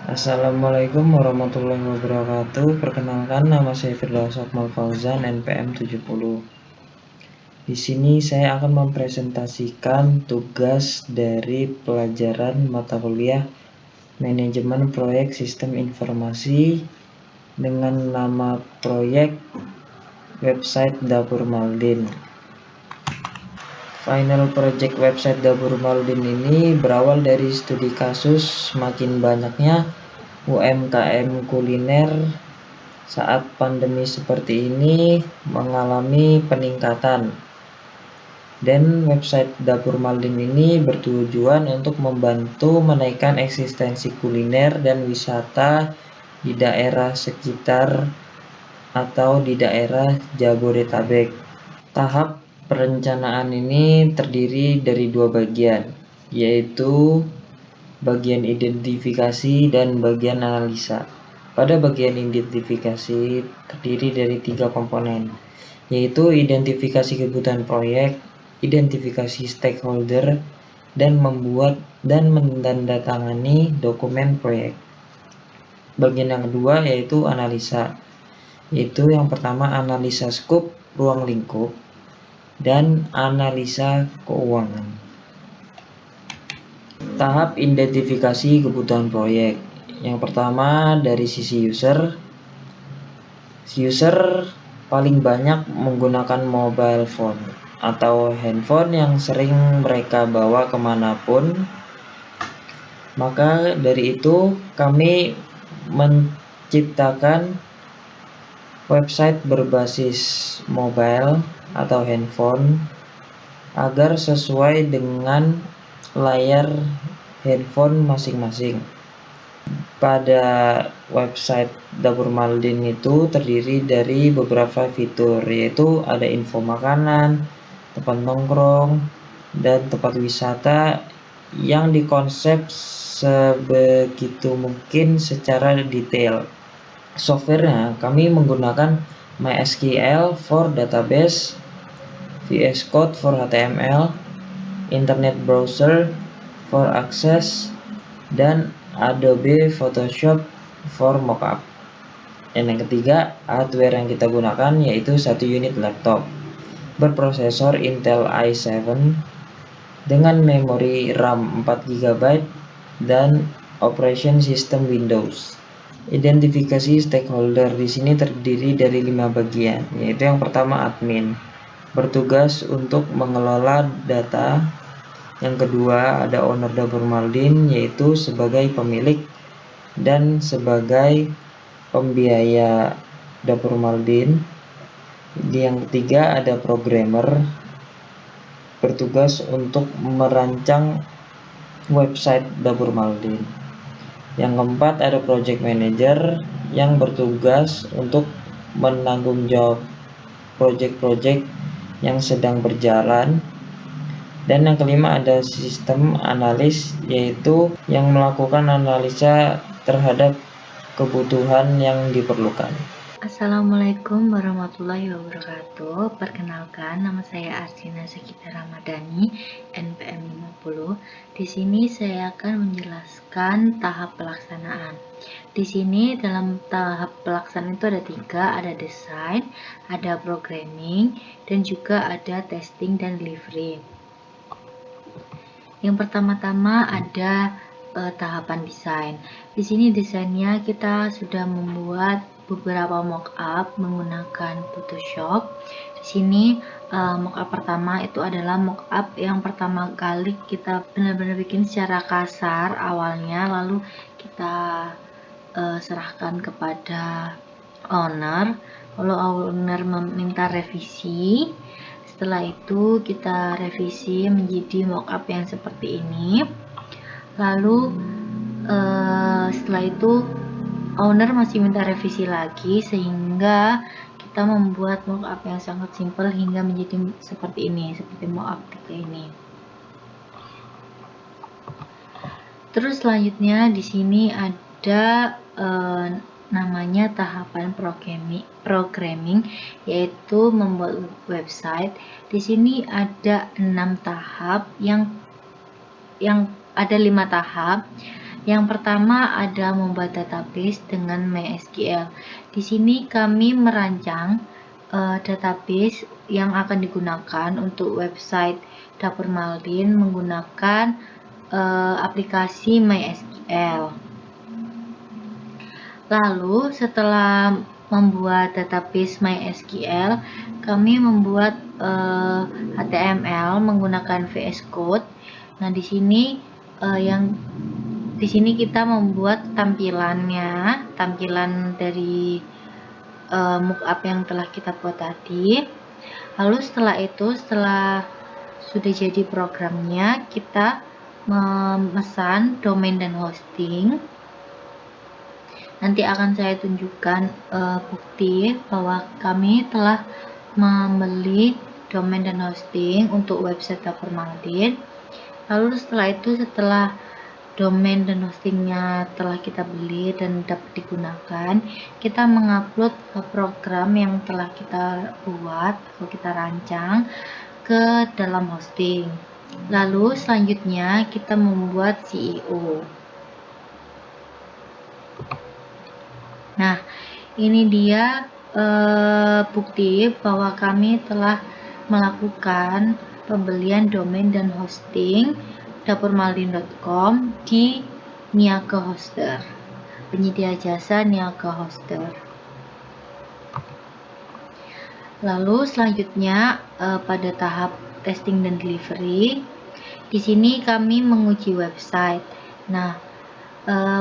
Assalamualaikum warahmatullahi wabarakatuh. Perkenalkan, nama saya Firdaus Akmal Fauzan, NPM 70. Di sini saya akan mempresentasikan tugas dari pelajaran mata kuliah Manajemen Proyek Sistem Informasi dengan nama proyek website Dapur Maldin. Final project website Dapur Maldin ini berawal dari studi kasus semakin banyaknya UMKM kuliner saat pandemi seperti ini mengalami peningkatan, dan website Dapur Maldin ini bertujuan untuk membantu menaikkan eksistensi kuliner dan wisata di daerah sekitar atau di daerah Jabodetabek. Tahap perencanaan ini terdiri dari dua bagian, yaitu bagian identifikasi dan bagian analisa. Pada bagian identifikasi terdiri dari 3 komponen, yaitu identifikasi kebutuhan proyek, identifikasi stakeholder, dan membuat dan menandatangani dokumen proyek. Bagian yang kedua yaitu analisa, yaitu yang pertama analisa skop ruang lingkup dan analisa keuangan. Tahap identifikasi kebutuhan proyek. Yang pertama dari sisi user. User paling banyak menggunakan mobile phone atau handphone yang sering mereka bawa kemanapun. Maka dari itu kami menciptakan website berbasis mobile atau handphone agar sesuai dengan layar handphone masing-masing. Pada website Dapur Maldin itu terdiri dari beberapa fitur, yaitu ada info makanan, tempat nongkrong, dan tempat wisata yang dikonsep sebegitu mungkin secara detail. Softwarenya kami menggunakan MySQL for database, VS Code for HTML, Internet Browser for access, dan Adobe Photoshop for mockup. Dan yang ketiga, hardware yang kita gunakan yaitu 1 unit laptop berprosesor Intel i7 dengan memori RAM 4 GB dan operation system Windows. Identifikasi stakeholder di sini terdiri dari 5 bagian, yaitu yang pertama admin, bertugas untuk mengelola data. Yang kedua ada owner Dapur Maldin, yaitu sebagai pemilik dan sebagai pembiaya Dapur Maldin. Yang ketiga ada programmer, bertugas untuk merancang website Dapur Maldin. Yang keempat ada project manager yang bertugas untuk menanggung jawab project-project yang sedang berjalan. Dan yang kelima ada sistem analis, yaitu yang melakukan analisa terhadap kebutuhan yang diperlukan. Assalamualaikum warahmatullahi wabarakatuh. Perkenalkan, nama saya Arsina Sekita Ramadhani, NPM 50. Di sini saya akan menjelaskan tahap pelaksanaan. Di sini dalam tahap pelaksanaan itu ada 3, ada desain, ada programming, dan juga ada testing dan delivery. Yang pertama-tama ada tahapan desain. Di sini desainnya kita sudah membuat beberapa mockup menggunakan Photoshop. Di sini mockup pertama itu adalah mockup yang pertama kali kita benar-benar bikin secara kasar awalnya, lalu kita serahkan kepada owner, lalu owner meminta revisi. Setelah itu kita revisi menjadi mockup yang seperti ini. Lalu setelah itu owner masih minta revisi lagi, sehingga kita membuat mockup yang sangat simpel hingga menjadi seperti ini, seperti mockup 3 ini. Terus selanjutnya di sini ada namanya tahapan programming, yaitu membuat website. Di sini ada 6 tahap, yang ada 5 tahap. Yang pertama ada membuat database dengan MySQL. Di sini kami merancang database yang akan digunakan untuk website Dapur Maldin menggunakan aplikasi MySQL. Lalu setelah membuat database MySQL, kami membuat HTML menggunakan VS Code. Nah, di sini kita membuat tampilan dari mockup yang telah kita buat tadi. Lalu setelah sudah jadi programnya, kita memesan domain dan hosting. Nanti akan saya tunjukkan bukti bahwa kami telah membeli domain dan hosting untuk website Dapur Maldin. Lalu setelah domain dan hostingnya telah kita beli dan dapat digunakan, kita mengupload program yang telah kita buat atau kita rancang ke dalam hosting. Lalu selanjutnya kita membuat CEO. Nah, ini dia bukti bahwa kami telah melakukan pembelian domain dan hosting dapurmaldin.com di Niaga Hoster, penyedia jasa Niaga Hoster. Lalu selanjutnya pada tahap testing dan delivery, di sini kami menguji website. Nah,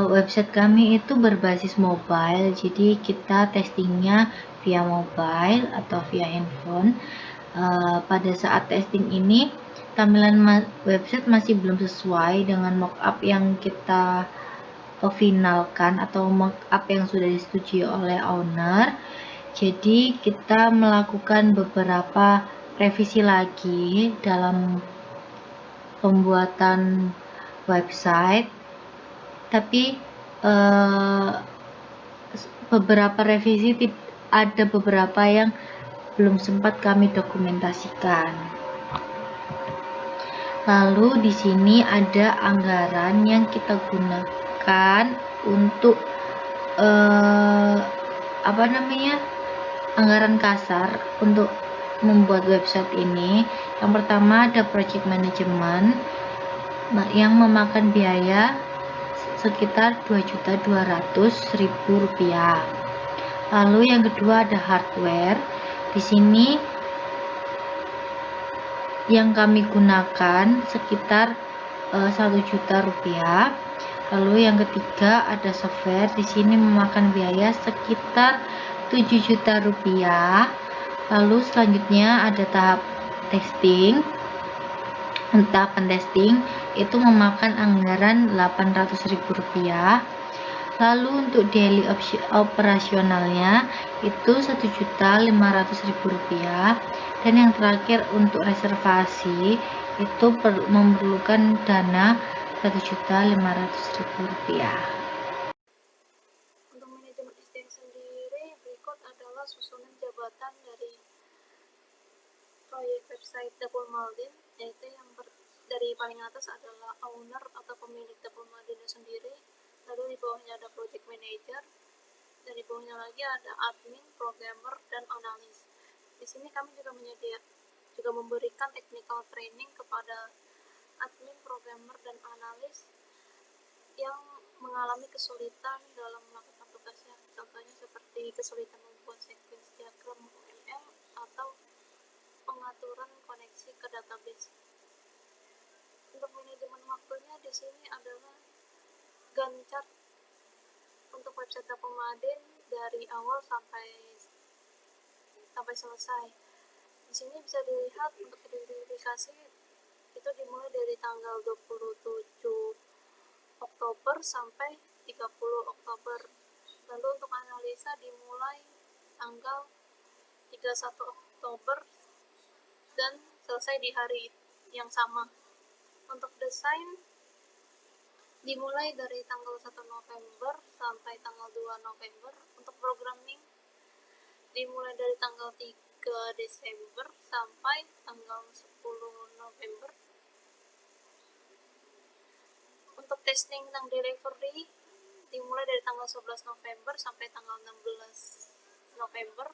website kami itu berbasis mobile, jadi kita testingnya via mobile atau via handphone. Pada saat testing ini, tampilan website masih belum sesuai dengan mockup yang kita finalkan atau mockup yang sudah disetujui oleh owner. Jadi kita melakukan beberapa revisi lagi dalam pembuatan website. Tapi beberapa revisi ada beberapa yang belum sempat kami dokumentasikan. Lalu di sini ada anggaran yang kita gunakan untuk anggaran kasar untuk membuat website ini. Yang pertama ada project management yang memakan biaya sekitar Rp2.200.000. Lalu yang kedua ada hardware. Di sini yang kami gunakan sekitar Rp1.000.000. Lalu yang ketiga ada software. Di sini memakan biaya sekitar Rp7.000.000. Lalu selanjutnya ada tahap testing. Tahapan testing itu memakan anggaran Rp800.000. Lalu untuk daily operasionalnya itu Rp1.500.000. Dan yang terakhir untuk reservasi itu memerlukan dana Rp1.500.000. Untuk manajemen SDM sendiri, berikut adalah susunan jabatan dari proyek website Dapur Maldin, yaitu yang dari paling atas adalah owner atau pemilik Dapur Maldin sendiri, lalu di bawahnya ada project manager, dan di bawahnya lagi ada admin, programmer, dan analis. Di sini kami juga memberikan technical training kepada admin, programmer, dan analis yang mengalami kesulitan dalam melakukan tugasnya, contohnya seperti kesulitan membuat sequence diagram UML atau pengaturan koneksi ke database. Untuk manajemen waktunya di sini adalah Gantt chart untuk website Dapur Maldin dari awal sampai selesai. Di sini bisa dilihat untuk identifikasi itu dimulai dari tanggal 27 Oktober sampai 30 Oktober. Lalu untuk analisa dimulai tanggal 31 Oktober dan selesai di hari yang sama. Untuk desain dimulai dari tanggal 1 November sampai tanggal 2 November. Untuk programming dimulai dari tanggal 3 Desember sampai tanggal 10 November. Untuk testing tentang delivery dimulai dari tanggal 11 November sampai tanggal 16 November.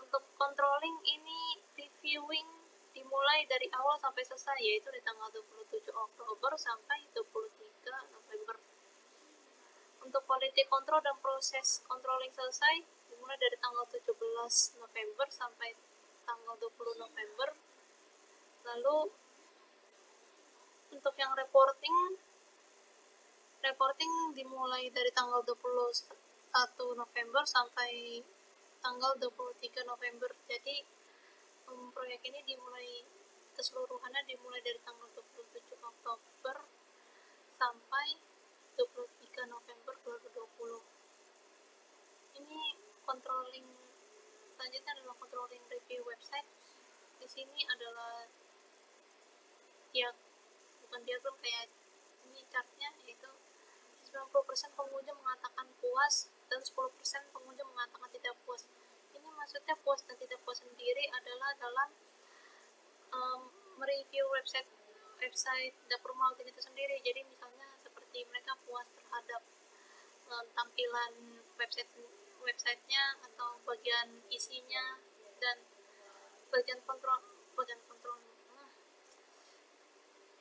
Untuk controlling ini reviewing dimulai dari awal sampai selesai, yaitu di tanggal 27 Oktober sampai 23 November. Untuk quality control dan proses controlling selesai dimulai dari tanggal 17 November sampai tanggal 20 November. Lalu untuk yang reporting dimulai dari tanggal 21 November sampai tanggal 23 November. Jadi proyek ini keseluruhannya dimulai dari tanggal 27 Oktober sampai 23 November 2020. Ini controlling selanjutnya adalah controlling review website. Di sini adalah bukan diagram, kayak ini chartnya, yaitu 90% pengunjung mengatakan puas dan 10% pengunjung mengatakan tidak puas. Ini maksudnya puas dan tidak puas sendiri adalah dalam mereview website dapur Maldin itu sendiri. Jadi misalnya seperti mereka puas terhadap tampilan websitenya atau bagian isinya dan bagian kontrol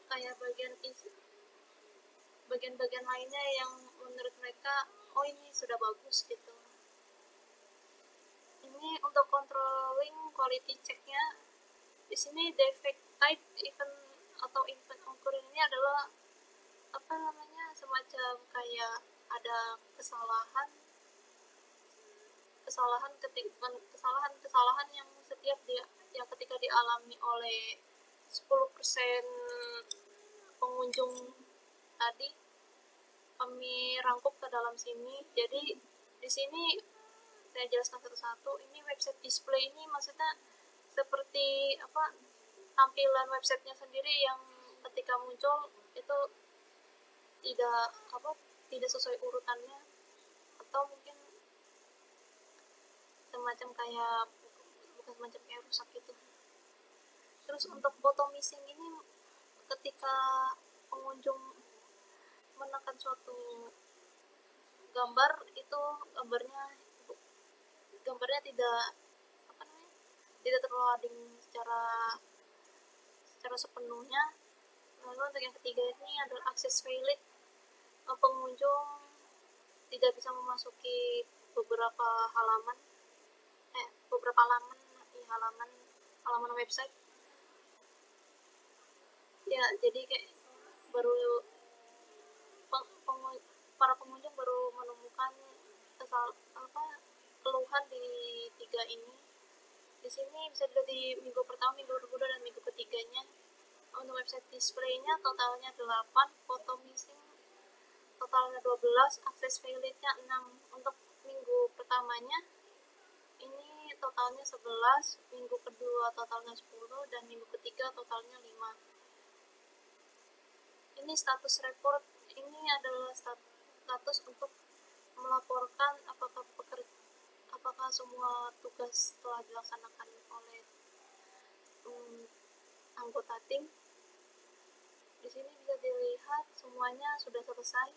kayak bagian lainnya yang menurut mereka ini sudah bagus gitu. Ini untuk controlling quality checknya. Di sini defect type event occurring ini adalah semacam kayak ada kesalahan yang ketika dialami oleh 10% pengunjung tadi kami rangkup ke dalam sini. Jadi di sini saya jelaskan satu-satu. Ini website display ini maksudnya seperti tampilan websitenya sendiri yang ketika muncul itu tidak sesuai urutannya, atau mungkin bukan semacam kayak rusak gitu. Terus untuk photo missing ini ketika pengunjung menekan suatu gambar, itu gambarnya tidak terloading secara sepenuhnya. Lalu untuk yang ketiga ini adalah access failed. Pengunjung tidak bisa memasuki beberapa halaman website. Ya, jadi kayak para pengunjung baru menemukan keluhan di tiga ini. Di sini bisa dilihat di minggu pertama, minggu kedua, dan minggu ketiganya. Untuk website display-nya totalnya 8, foto missing totalnya 12, akses failed-nya 6. Untuk minggu pertamanya ini totalnya 11, minggu kedua totalnya 10, dan minggu ketiga totalnya 5. Ini status report. Ini adalah status untuk melaporkan apakah semua tugas telah dilaksanakan oleh anggota tim. Di sini bisa dilihat semuanya sudah selesai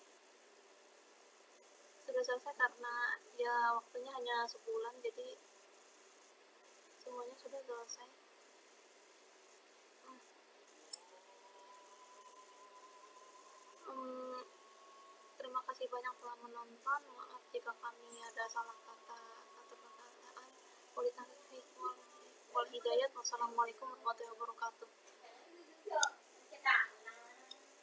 karena ya waktunya hanya sebulan, jadi semuanya sudah selesai. Terima kasih banyak telah menonton. Maaf jika kami ada salah kata atau perkataan. Wal hidayat. Wassalamualaikum warahmatullahi wabarakatuh.